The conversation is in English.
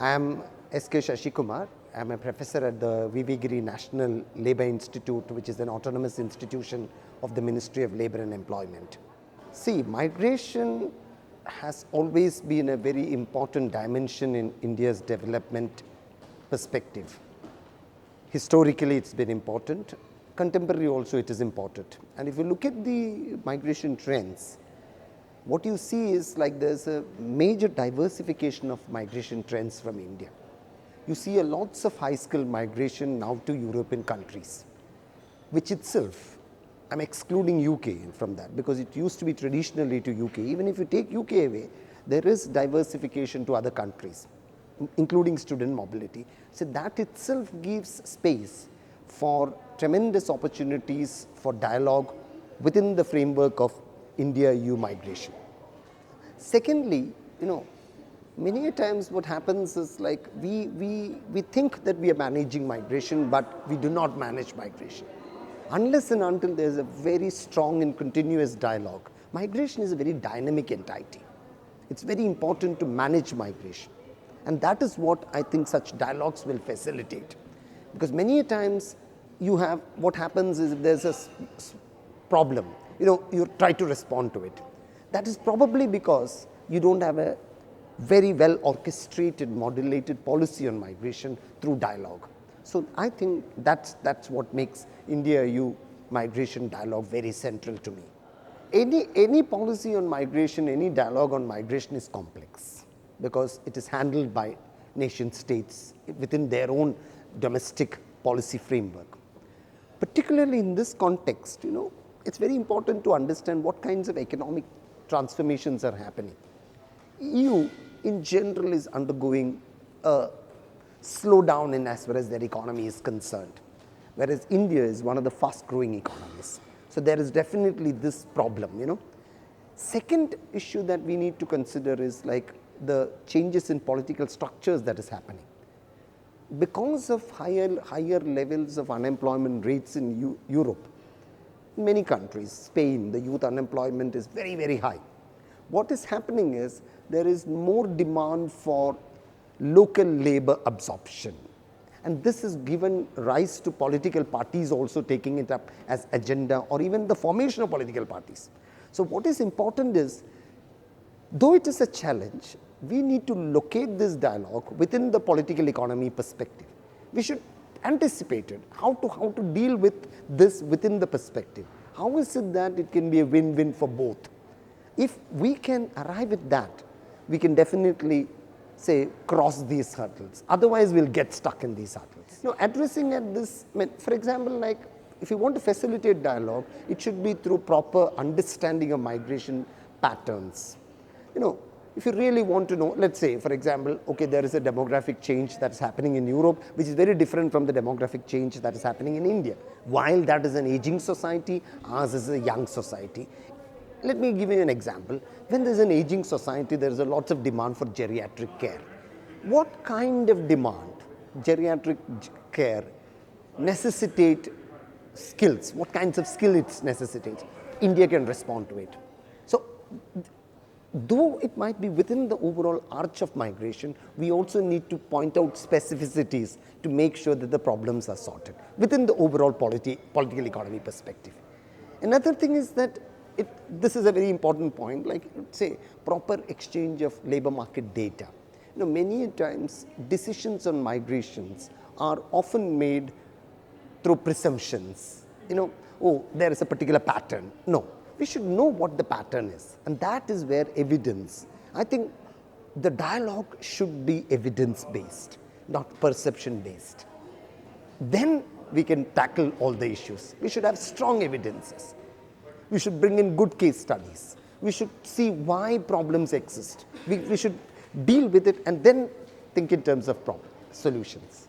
I am S K Sasikumar. I am a professor at the Giri National Labour Institute, which is an autonomous institution of the Ministry of Labour and Employment. See, migration has always been a very important dimension in India's development perspective. Historically, it's been important. Contemporary also, it is important. And if you look at the migration trends, what you see is like there's a major diversification of migration trends from India. You see a lots of high-skilled migration now to European countries, which itself, I'm excluding UK from that because it used to be traditionally to UK. Even if you take UK away, there is diversification to other countries, including student mobility. So that itself gives space for tremendous opportunities for dialogue within the framework of India-EU migration. Secondly, many a times what happens is like we think that we are managing migration, but we do not manage migration. Unless and until there is a very strong and continuous dialogue, migration is a very dynamic entity. It's very important to manage migration. And that is what I think such dialogues will facilitate. Because many a times what happens is if there's a problem, you try to respond to it. That is probably because you don't have a very well orchestrated, modulated policy on migration through dialogue. So I think that's what makes India-EU migration dialogue very central to me. Any policy on migration, any dialogue on migration is complex because it is handled by nation states within their own domestic policy framework. Particularly in this context, it's very important to understand what kinds of economic transformations are happening. EU in general is undergoing a slowdown in as far as their economy is concerned, whereas India is one of the fast growing economies. So there is definitely this problem, Second issue that we need to consider is like the changes in political structures that is happening. Because of higher levels of unemployment rates in Europe, in many countries, Spain, the youth unemployment is very, very high. What is happening is there is more demand for local labor absorption. And this has given rise to political parties also taking it up as agenda or even the formation of political parties. So what is important is, though it is a challenge, we need to locate this dialogue within the political economy perspective. We should anticipate it, how to deal with this within the perspective. How is it that it can be a win-win for both? If we can arrive at that, we can definitely say cross these hurdles. Otherwise, we'll get stuck in these hurdles. Addressing at this, for example, like if you want to facilitate dialogue, it should be through proper understanding of migration patterns. If you really want to know, let's say, for example, okay, there is a demographic change that's happening in Europe, which is very different from the demographic change that is happening in India. While that is an aging society, ours is a young society. Let me give you an example. When there's an aging society, there is a lots of demand for geriatric care. What kind of demand, geriatric care, necessitate skills? What kinds of skill it necessitates? India can respond to it. So, though it might be within the overall arch of migration, we also need to point out specificities to make sure that the problems are sorted within the overall political economy perspective. Another thing is that this is a very important point, like say proper exchange of labor market data. Many times decisions on migrations are often made through presumptions. Oh, there is a particular pattern. No. We should know what the pattern is, and that is where evidence. I think the dialogue should be evidence-based, not perception-based. Then we can tackle all the issues. We should have strong evidences. We should bring in good case studies. We should see why problems exist. We should deal with it and then think in terms of solutions.